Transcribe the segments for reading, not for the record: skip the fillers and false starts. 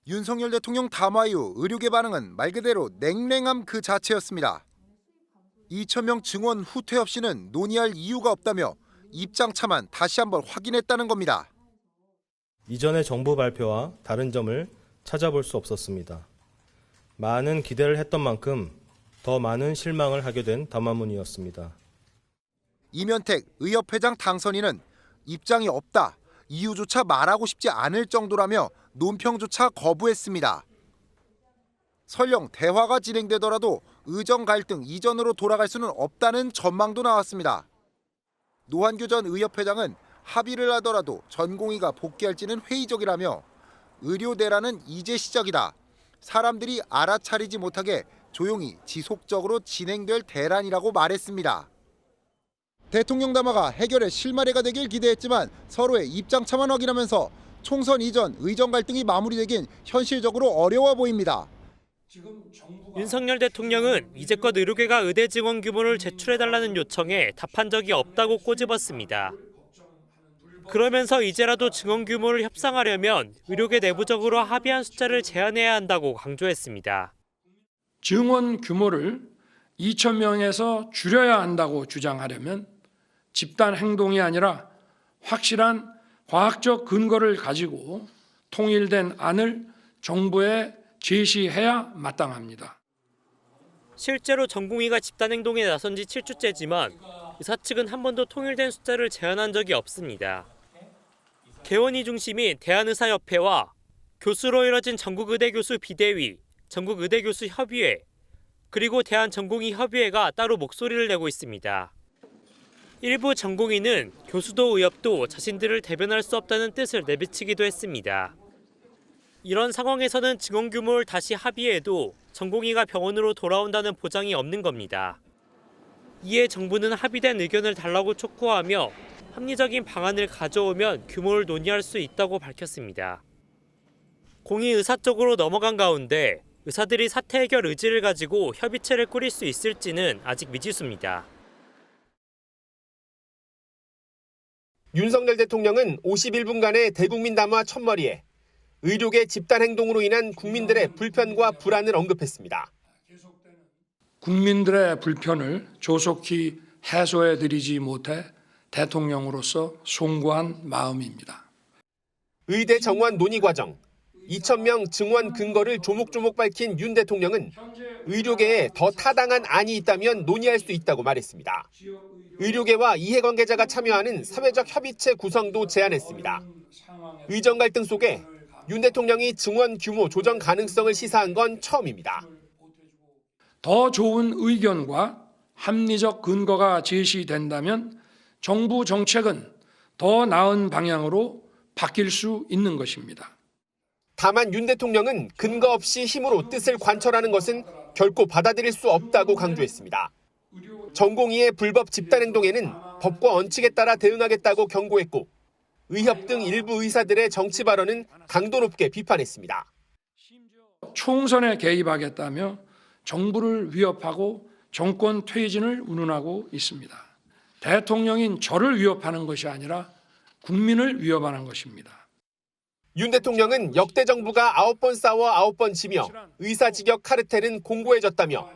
윤석열 대통령 담화 이후 의료계 반응은 말 그대로 냉랭함 그 자체였습니다. 2,000명 증원 후퇴 없이는 논의할 이유가 없다며 입장차만 다시 한번 확인했다는 겁니다. 이전의 정부 발표와 다른 점을 찾아볼 수 없었습니다. 많은 기대를 했던 만큼 더 많은 실망을 하게 된 담화문이었습니다. 이면택 의협회장 당선인은 입장이 없다, 이유조차 말하고 싶지 않을 정도라며 논평조차 거부했습니다. 설령 대화가 진행되더라도 의정 갈등 이전으로 돌아갈 수는 없다는 전망도 나왔습니다. 노한규 전 의협회장은 합의를 하더라도 전공의가 복귀할지는 회의적이라며 의료대란은 이제 시작이다. 사람들이 알아차리지 못하게 조용히 지속적으로 진행될 대란이라고 말했습니다. 대통령 담화가 해결의 실마리가 되길 기대했지만 서로의 입장차만 확인하면서 총선 이전 의정 갈등이 마무리되긴 현실적으로 어려워 보입니다. 윤석열 대통령은 이제껏 의료계가 의대 증원 규모를 제출해달라는 요청에 답한 적이 없다고 꼬집었습니다. 그러면서 이제라도 증원 규모를 협상하려면 의료계 내부적으로 합의한 숫자를 제한해야 한다고 강조했습니다. 증원 규모를 2,000명에서 줄여야 한다고 주장하려면 집단 행동이 아니라 확실한 과학적 근거를 가지고 통일된 안을 정부에 제시해야 마땅합니다. 실제로 전공의가 집단 행동에 나선 지 7주째지만 의사 측은 한 번도 통일된 숫자를 제안한 적이 없습니다. 개원이 중심인 대한의사협회와 교수로 이뤄진 전국의대교수 비대위, 전국의대교수 협의회, 그리고 대한전공의협의회가 따로 목소리를 내고 있습니다. 일부 전공의는 교수도 의협도 자신들을 대변할 수 없다는 뜻을 내비치기도 했습니다. 이런 상황에서는 증원 규모를 다시 합의해도 전공의가 병원으로 돌아온다는 보장이 없는 겁니다. 이에 정부는 합의된 의견을 달라고 촉구하며 합리적인 방안을 가져오면 규모를 논의할 수 있다고 밝혔습니다. 공의 의사 쪽으로 넘어간 가운데 의사들이 사태 해결 의지를 가지고 협의체를 꾸릴 수 있을지는 아직 미지수입니다. 윤석열 대통령은 51분간의 대국민 담화 첫머리에 의료계 집단 행동으로 인한 국민들의 불편과 불안을 언급했습니다. 국민들의 불편을 조속히 해소해드리지 못해 대통령으로서 송구한 마음입니다. 의대 정원 논의 과정, 2,000명 증원 근거를 조목조목 밝힌 윤 대통령은 의료계에 더 타당한 안이 있다면 논의할 수 있다고 말했습니다. 의료계와 이해관계자가 참여하는 사회적 협의체 구성도 제안했습니다. 의정 갈등 속에 윤 대통령이 증원 규모 조정 가능성을 시사한 건 처음입니다. 더 좋은 의견과 합리적 근거가 제시된다면 정부 정책은 더 나은 방향으로 바뀔 수 있는 것입니다. 다만 윤 대통령은 근거 없이 힘으로 뜻을 관철하는 것은 결코 받아들일 수 없다고 강조했습니다. 전공의의 불법 집단 행동에는 법과 원칙에 따라 대응하겠다고 경고했고 의협 등 일부 의사들의 정치 발언은 강도 높게 비판했습니다. 총선에 개입하겠다며 정부를 위협하고 정권 퇴진을 운운하고 있습니다. 대통령인 저를 위협하는 것이 아니라 국민을 위협하는 것입니다. 윤 대통령은 역대 정부가 9번 싸워 9번 지며 의사직역 카르텔은 공고해졌다며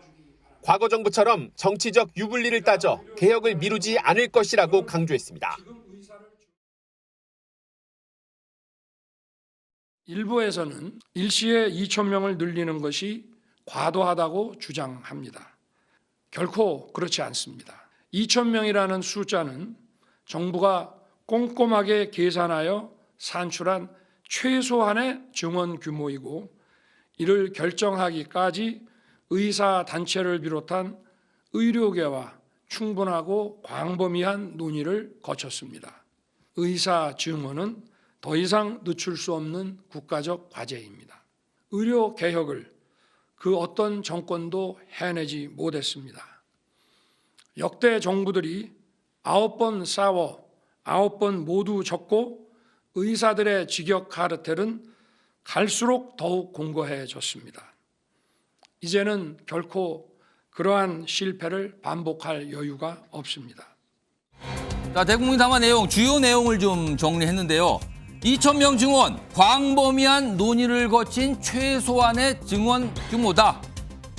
과거 정부처럼 정치적 유불리를 따져 개혁을 미루지 않을 것이라고 강조했습니다. 일부에서는 일시에 2,000명을 늘리는 것이 과도하다고 주장합니다. 결코 그렇지 않습니다. 2,000명이라는 숫자는 정부가 꼼꼼하게 계산하여 산출한 최소한의 증원 규모이고 이를 결정하기까지 의사단체를 비롯한 의료계와 충분하고 광범위한 논의를 거쳤습니다. 의사 증원은 더 이상 늦출 수 없는 국가적 과제입니다. 의료 개혁을 그 어떤 정권도 해내지 못했습니다. 역대 정부들이 9번 싸워 9번 모두 졌고 의사들의 직역 카르텔은 갈수록 더욱 공고해졌습니다. 이제는 결코 그러한 실패를 반복할 여유가 없습니다. 자, 대국민 담화 내용, 주요 내용을 좀 정리했는데요. 2,000명 증원, 광범위한 논의를 거친 최소한의 증원 규모다.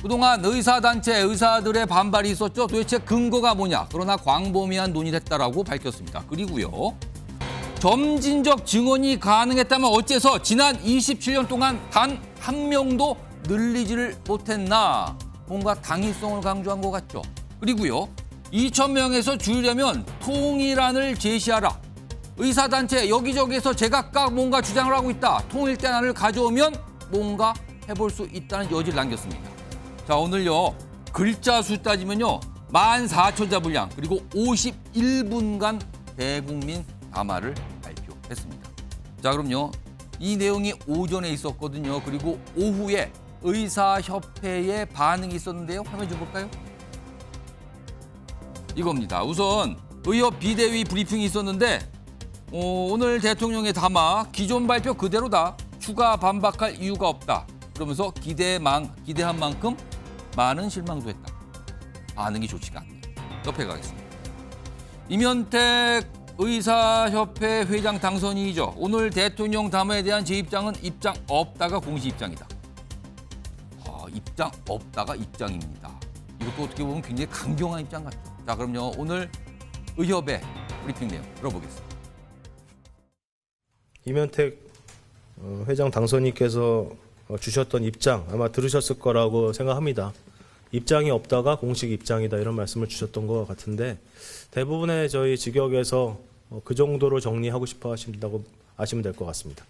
그동안 의사단체, 의사들의 반발이 있었죠. 도대체 근거가 뭐냐. 그러나 광범위한 논의를 했다라고 밝혔습니다. 그리고요. 점진적 증원이 가능했다면 어째서 지난 27년 동안 단 한 명도 늘리지를 못했나. 뭔가 당위성을 강조한 것 같죠. 그리고요. 2,000명에서 줄이려면 통일안을 제시하라. 의사단체 여기저기에서 제각각 뭔가 주장을 하고 있다. 통일대안을 가져오면 뭔가 해볼 수 있다는 여지를 남겼습니다. 자, 오늘요. 글자 수 따지면요. 14,000자 분량 그리고 51분간 대국민 담화를 발표했습니다. 자, 그럼요. 이 내용이 오전에 있었거든요. 그리고 오후에 의사협회의 반응이 있었는데요. 화면 좀 볼까요? 이겁니다. 우선 의협 비대위 브리핑이 있었는데 오늘 대통령의 담화 기존 발표 그대로다. 추가 반박할 이유가 없다. 그러면서 기대한 만큼 많은 실망도 했다. 반응이 좋지가 않네요. 옆에 가겠습니다. 임현택 의사협회 회장 당선인이죠. 오늘 대통령 담화에 대한 제 입장은 입장 없다가 공식 입장이다. 입장 없다가 입장입니다. 이것도 어떻게 보면 굉장히 강경한 입장 같죠. 자, 그럼요. 오늘 의협의 브리핑 내용 들어보겠습니다. 임현택 회장 당선인께서 주셨던 입장 아마 들으셨을 거라고 생각합니다. 입장이 없다가 공식 입장이다 이런 말씀을 주셨던 것 같은데 대부분의 저희 직역에서 그 정도로 정리하고 싶어 하신다고 아시면 될 것 같습니다.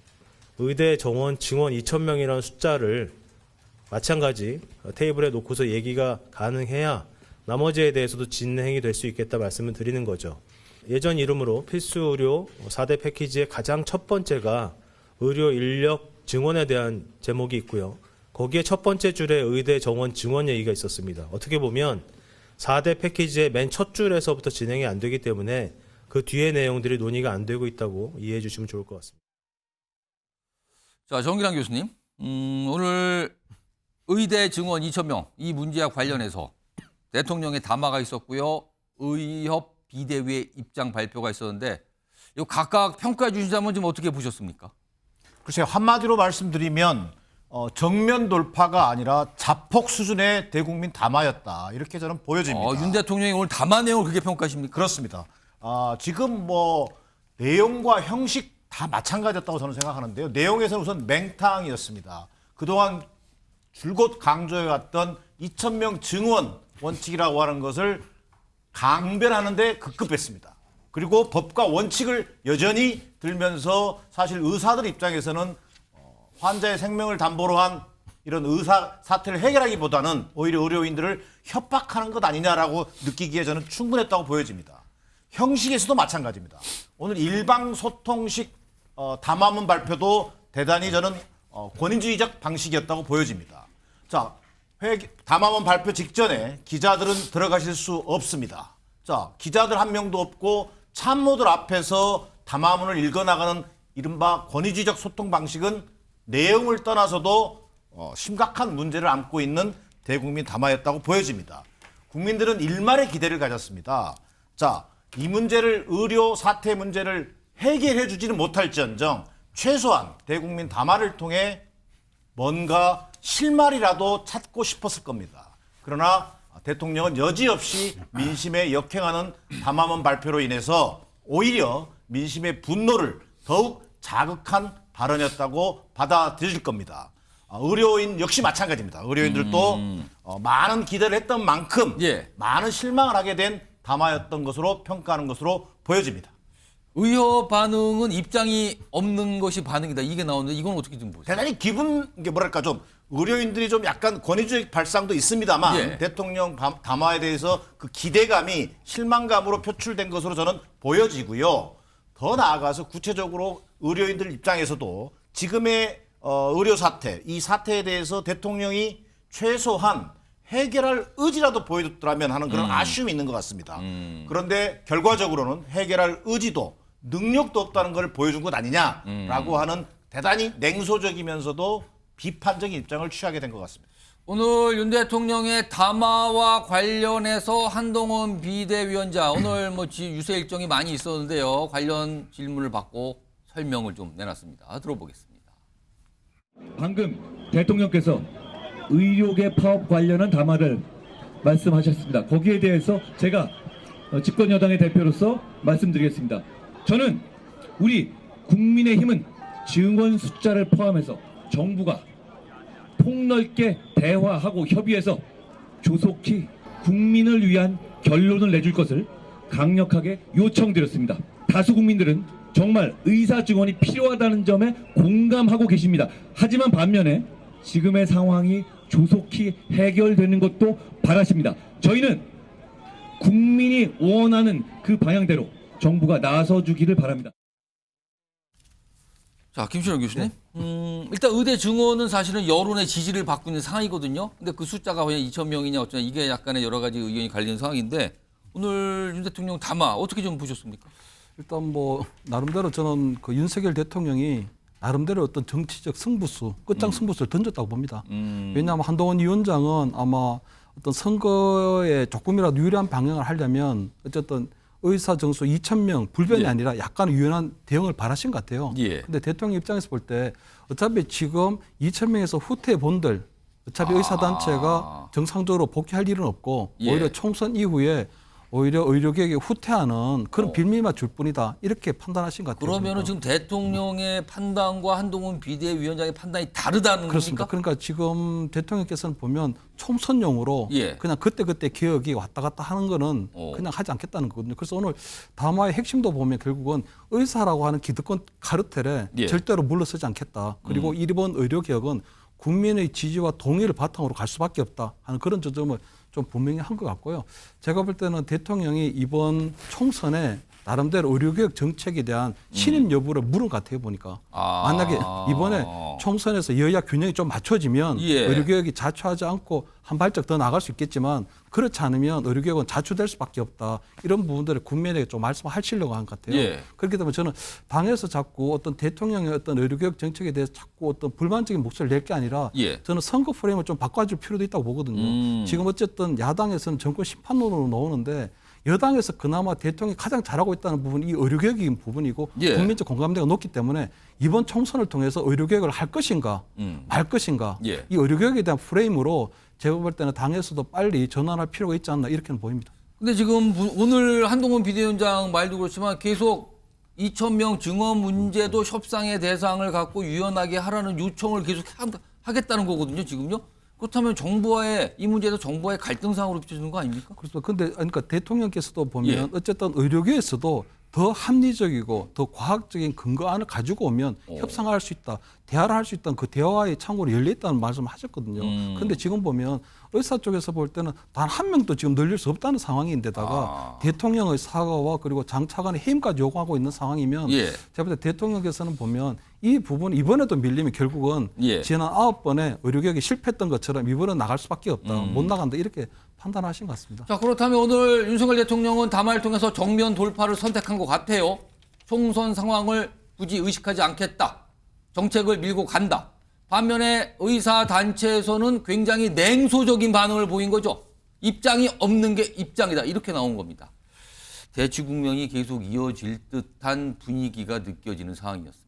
의대 정원 증원 2,000명이라는 숫자를 마찬가지 테이블에 놓고서 얘기가 가능해야 나머지에 대해서도 진행이 될 수 있겠다 말씀을 드리는 거죠. 예전 이름으로 필수 의료 4대 패키지의 가장 첫 번째가 의료 인력 증원에 대한 제목이 있고요. 거기에 첫 번째 줄에 의대 정원 증원 얘기가 있었습니다. 어떻게 보면 4대 패키지의 맨 첫 줄에서부터 진행이 안 되기 때문에 그 뒤의 내용들이 논의가 안 되고 있다고 이해해 주시면 좋을 것 같습니다. 자, 정기랑 교수님. 오늘 의대 증원 2,000명 이 문제와 관련해서 대통령의 담화가 있었고요. 의협 비대위의 입장 발표가 있었는데 이거 각각 평가해 주시자면 좀 어떻게 보셨습니까? 글쎄요. 한마디로 말씀드리면 정면 돌파가 아니라 자폭 수준의 대국민 담화였다. 이렇게 저는 보여집니다. 윤 대통령이 오늘 담화 내용을 그렇게 평가하십니까? 그렇습니다. 지금 내용과 형식 다 마찬가지였다고 저는 생각하는데요. 내용에서는 우선 맹탕이었습니다. 그동안 줄곧 강조해왔던 2,000명 증원 원칙이라고 하는 것을 강변하는 데 급급했습니다. 그리고 법과 원칙을 여전히 들면서 사실 의사들 입장에서는 환자의 생명을 담보로 한 이런 의사 사태를 해결하기보다는 오히려 의료인들을 협박하는 것 아니냐라고 느끼기에 저는 충분했다고 보여집니다. 형식에서도 마찬가지입니다. 오늘 일방소통식 담화문 발표도 대단히 저는 권위주의적 방식이었다고 보여집니다. 자, 담화문 발표 직전에 기자들은 들어가실 수 없습니다. 자, 기자들 한 명도 없고 참모들 앞에서 담화문을 읽어나가는 이른바 권위주의적 소통 방식은 내용을 떠나서도 심각한 문제를 안고 있는 대국민 담화였다고 보여집니다. 국민들은 일말의 기대를 가졌습니다. 자, 이 문제를 의료 사태 문제를 해결해 주지는 못할지언정 최소한 대국민 담화를 통해 뭔가 실마리라도 찾고 싶었을 겁니다. 그러나 대통령은 여지없이 민심에 역행하는 담화문 발표로 인해서 오히려 민심의 분노를 더욱 자극한 발언이었다고 받아들일 겁니다. 의료인 역시 마찬가지입니다. 의료인들도 많은 기대를 했던 만큼 많은 실망을 하게 된 담화였던 것으로 평가하는 것으로 보여집니다. 의협 반응은 입장이 없는 것이 반응이다. 이게 나오는데 이건 어떻게 좀 보세요? 대단히 좀 의료인들이 좀 약간 권위주의 발상도 있습니다만 대통령 담화에 대해서 그 기대감이 실망감으로 표출된 것으로 저는 보여지고요. 더 나아가서 구체적으로 의료인들 입장에서도 지금의 의료 사태, 이 사태에 대해서 대통령이 최소한 해결할 의지라도 보여줬더라면 하는 그런 아쉬움이 있는 것 같습니다. 그런데 결과적으로는 해결할 의지도 능력도 없다는 걸 보여준 것 아니냐라고 하는 대단히 냉소적이면서도 비판적인 입장을 취하게 된 것 같습니다. 오늘 윤 대통령의 담화와 관련해서 한동훈 비대위원장 오늘 유세 일정이 많이 있었는데요. 관련 질문을 받고 설명을 좀 내놨습니다. 들어보겠습니다. 방금 대통령께서 의료계 파업 관련한 담화를 말씀하셨습니다. 거기에 대해서 제가 집권 여당의 대표로서 말씀드리겠습니다. 저는 우리 국민의힘은 증원 숫자를 포함해서 정부가 폭넓게 대화하고 협의해서 조속히 국민을 위한 결론을 내줄 것을 강력하게 요청드렸습니다. 다수 국민들은 정말 의사 증원이 필요하다는 점에 공감하고 계십니다. 하지만 반면에 지금의 상황이 조속히 해결되는 것도 바라십니다. 저희는 국민이 원하는 그 방향대로 정부가 나서주기를 바랍니다. 자, 김신영 교수님. 일단 의대 증원은 사실은 여론의 지지를 받고 있는 상황이거든요. 근데 그 숫자가 과연 2,000명이냐 어쩌냐 이게 약간의 여러 가지 의견이 갈리는 상황인데 오늘 윤 대통령 담화 어떻게 좀 보셨습니까? 일단 뭐 나름대로 저는 그 윤석열 대통령이 나름대로 어떤 정치적 승부수, 끝장 승부수를 던졌다고 봅니다. 왜냐하면 한동훈 위원장은 아마 어떤 선거에 조금이라도 유리한 방향을 하려면 어쨌든 의사 정수 2,000명 불변이 예. 아니라 약간 유연한 대응을 바라신 것 같아요. 예. 근데 대통령 입장에서 볼 때 어차피 지금 2,000명에서 후퇴 본들 어차피 의사단체가 정상적으로 복귀할 일은 없고 예. 오히려 총선 이후에 오히려 의료계획에 후퇴하는 그런 빌미만 줄 뿐이다. 이렇게 판단하신 것 같아요. 그러면은 지금 대통령의 판단과 한동훈 비대위원장의 판단이 다르다는 그렇습니다. 겁니까? 그러니까 지금 대통령께서는 보면 총선용으로 예. 그냥 그때그때 개혁이 왔다 갔다 하는 거는 그냥 하지 않겠다는 거거든요. 그래서 오늘 담화의 핵심도 보면 결국은 의사라고 하는 기득권 카르텔에 예. 절대로 물러서지 않겠다. 그리고 이번 의료개혁은 국민의 지지와 동의를 바탕으로 갈 수밖에 없다 하는 그런 지점을 좀 분명히 한 것 같고요. 제가 볼 때는 대통령이 이번 총선에 나름대로 의료개혁 정책에 대한 신임 여부를 물은 것 같아요, 보니까. 만약에 이번에 총선에서 여야 균형이 좀 맞춰지면 예. 의료개혁이 자초하지 않고 한 발짝 더 나갈 수 있겠지만 그렇지 않으면 의료개혁은 자초될 수밖에 없다. 이런 부분들을 국민에게 좀 말씀하시려고 한 것 같아요. 예. 그렇기 때문에 저는 당에서 자꾸 어떤 대통령의 어떤 의료개혁 정책에 대해서 자꾸 어떤 불만적인 목소리를 낼 게 아니라 예. 저는 선거 프레임을 좀 바꿔줄 필요도 있다고 보거든요. 지금 어쨌든 야당에서는 정권 심판론으로 나오는데 여당에서 그나마 대통령이 가장 잘하고 있다는 부분이 이 의료개혁인 부분이고 예. 국민적 공감대가 높기 때문에 이번 총선을 통해서 의료개혁을 할 것인가 말 것인가 예. 이 의료개혁에 대한 프레임으로 제가 볼 때는 당에서도 빨리 전환할 필요가 있지 않나 이렇게는 보입니다. 근데 지금 오늘 한동훈 비대위원장 말도 그렇지만 계속 2,000명 증원 문제도 협상의 대상을 갖고 유연하게 하라는 요청을 계속 하겠다는 거거든요, 지금요. 그렇다면 정부와의 이 문제도 정부와의 갈등상으로 비춰지는 거 아닙니까? 그렇습니다. 근데 그러니까 대통령께서도 보면 예. 어쨌든 의료계에서도 더 합리적이고 더 과학적인 근거안을 가지고 오면 협상할 수 있다, 대화를 할 수 있다는 그 대화의 창구로 열려 있다는 말씀을 하셨거든요. 그런데 지금 보면 의사 쪽에서 볼 때는 단 한 명도 지금 늘릴 수 없다는 상황인데다가 대통령의 사과와 그리고 장 차관의 해임까지 요구하고 있는 상황이면 예. 제가 볼 때 대통령께서는 보면 이 부분 이번에도 밀리면 결국은 예. 지난 9번에 의료개혁이 실패했던 것처럼 이번에 나갈 수밖에 없다, 못 나간다 이렇게 판단하신 것 같습니다. 자, 그렇다면 오늘 윤석열 대통령은 담화를 통해서 정면 돌파를 선택한 것 같아요. 총선 상황을 굳이 의식하지 않겠다. 정책을 밀고 간다. 반면에 의사단체에서는 굉장히 냉소적인 반응을 보인 거죠. 입장이 없는 게 입장이다. 이렇게 나온 겁니다. 대치 국면이 계속 이어질 듯한 분위기가 느껴지는 상황이었습니다.